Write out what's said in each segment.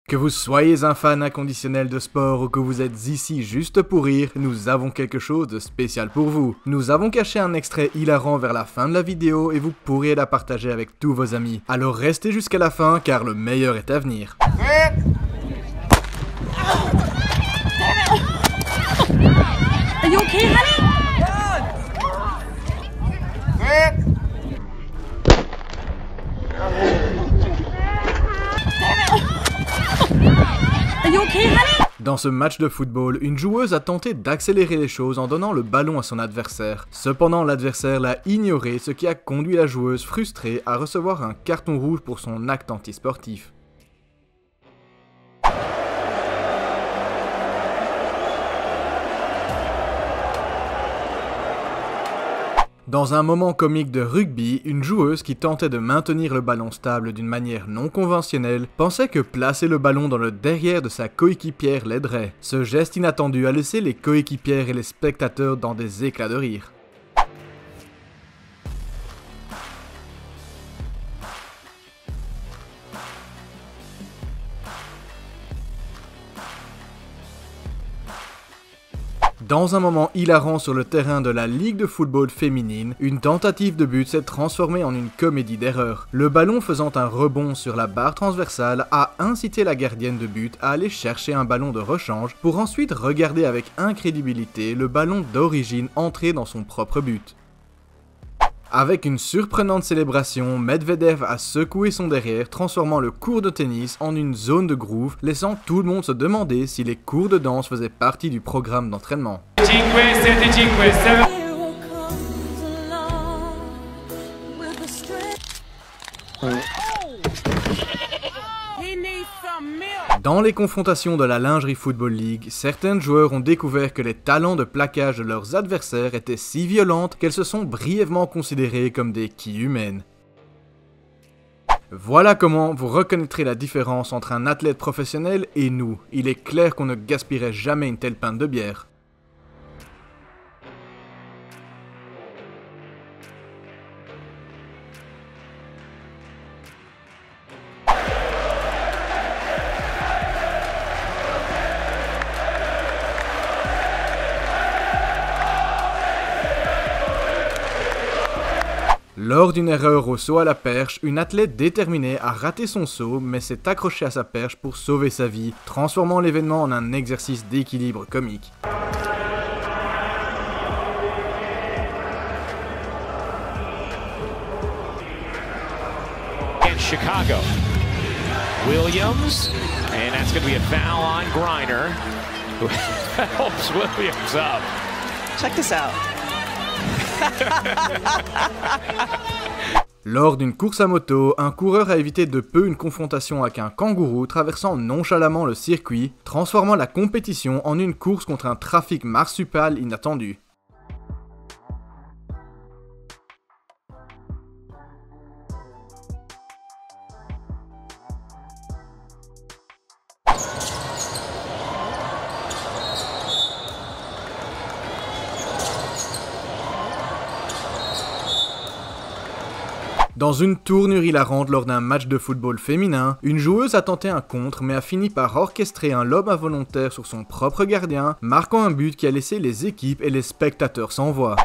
Que vous soyez un fan inconditionnel de sport ou que vous êtes ici juste pour rire, nous avons quelque chose de spécial pour vous. Nous avons caché un extrait hilarant vers la fin de la vidéo et vous pourrez la partager avec tous vos amis. Alors restez jusqu'à la fin car le meilleur est à venir. Are you okay, honey? Are you okay, honey? Dans ce match de football, une joueuse a tenté d'accélérer les choses en donnant le ballon à son adversaire. Cependant, l'adversaire l'a ignoré, ce qui a conduit la joueuse frustrée à recevoir un carton rouge pour son acte antisportif. Dans un moment comique de rugby, une joueuse qui tentait de maintenir le ballon stable d'une manière non conventionnelle pensait que placer le ballon dans le derrière de sa coéquipière l'aiderait. Ce geste inattendu a laissé les coéquipières et les spectateurs dans des éclats de rire. Dans un moment hilarant sur le terrain de la Ligue de football féminine, une tentative de but s'est transformée en une comédie d'erreur. Le ballon faisant un rebond sur la barre transversale a incité la gardienne de but à aller chercher un ballon de rechange pour ensuite regarder avec incrédulité le ballon d'origine entrer dans son propre but. Avec une surprenante célébration, Medvedev a secoué son derrière, transformant le court de tennis en une zone de groove, laissant tout le monde se demander si les cours de danse faisaient partie du programme d'entraînement. 5, 7, 7. He needs some milk. Dans les confrontations de la lingerie Football League, certains joueurs ont découvert que les talents de plaquage de leurs adversaires étaient si violentes qu'elles se sont brièvement considérées comme des quilles humaines. Voilà comment vous reconnaîtrez la différence entre un athlète professionnel et nous. Il est clair qu'on ne gaspillerait jamais une telle pinte de bière. Lors d'une erreur au saut à la perche, une athlète déterminée a raté son saut mais s'est accrochée à sa perche pour sauver sa vie, transformant l'événement en un exercice d'équilibre comique. In Chicago, Williams, and that's going to be a foul on Griner, who helps Williams up. Check this out. Lors d'une course à moto, un coureur a évité de peu une confrontation avec un kangourou traversant nonchalamment le circuit, transformant la compétition en une course contre un trafic marsupial inattendu. Dans une tournure hilarante lors d'un match de football féminin, une joueuse a tenté un contre mais a fini par orchestrer un lob involontaire sur son propre gardien, marquant un but qui a laissé les équipes et les spectateurs sans voix.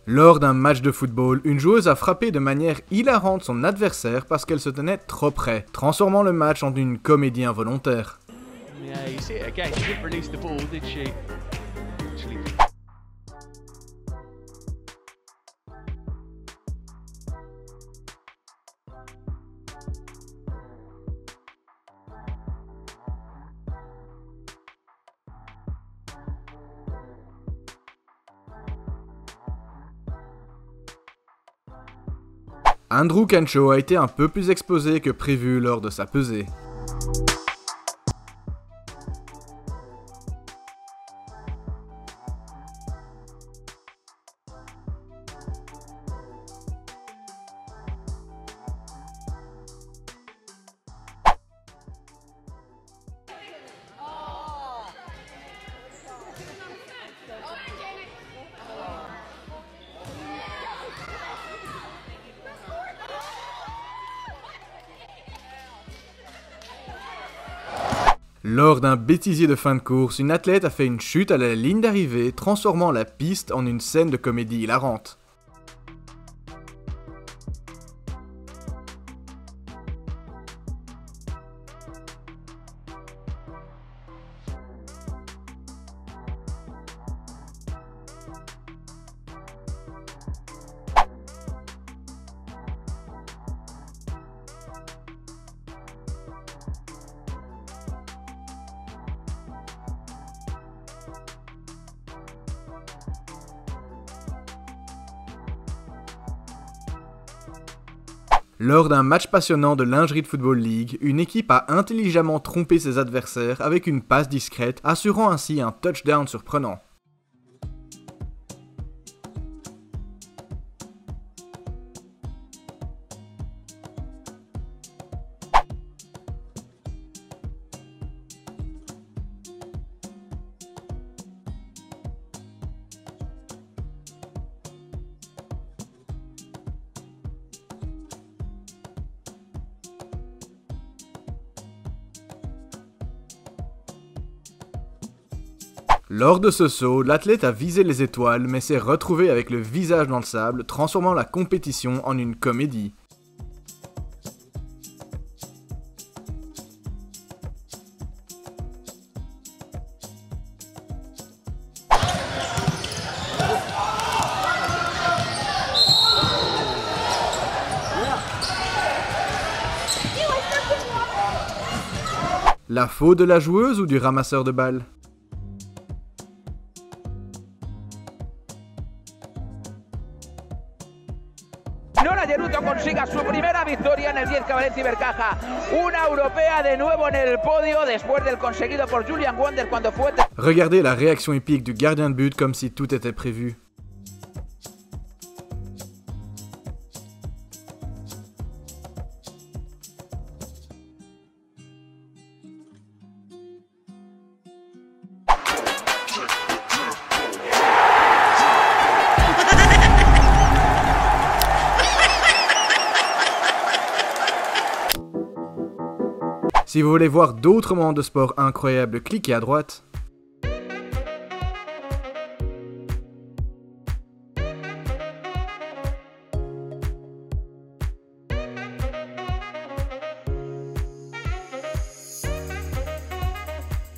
Lors d'un match de football, une joueuse a frappé de manière hilarante son adversaire parce qu'elle se tenait trop près, transformant le match en une comédie involontaire. Yeah, you see it again. She didn't release the ball, did she? Actually. Andrew Cancho a été un peu plus exposé que prévu lors de sa pesée. Lors d'un bêtisier de fin de course, une athlète a fait une chute à la ligne d'arrivée, transformant la piste en une scène de comédie hilarante. Lors d'un match passionnant de lingerie de Football League, une équipe a intelligemment trompé ses adversaires avec une passe discrète, assurant ainsi un touchdown surprenant. Lors de ce saut, l'athlète a visé les étoiles mais s'est retrouvé avec le visage dans le sable, transformant la compétition en une comédie. La faute de la joueuse ou du ramasseur de balles? Lola Geruto consiga su primera victoria en el 10K Valencia Ibercaja. Una europea de nuevo en el podio después del conseguido por Julian Wonder cuando fue... Regardez la réaction épique du gardien de but comme si tout était prévu. Si vous voulez voir d'autres moments de sport incroyables, cliquez à droite.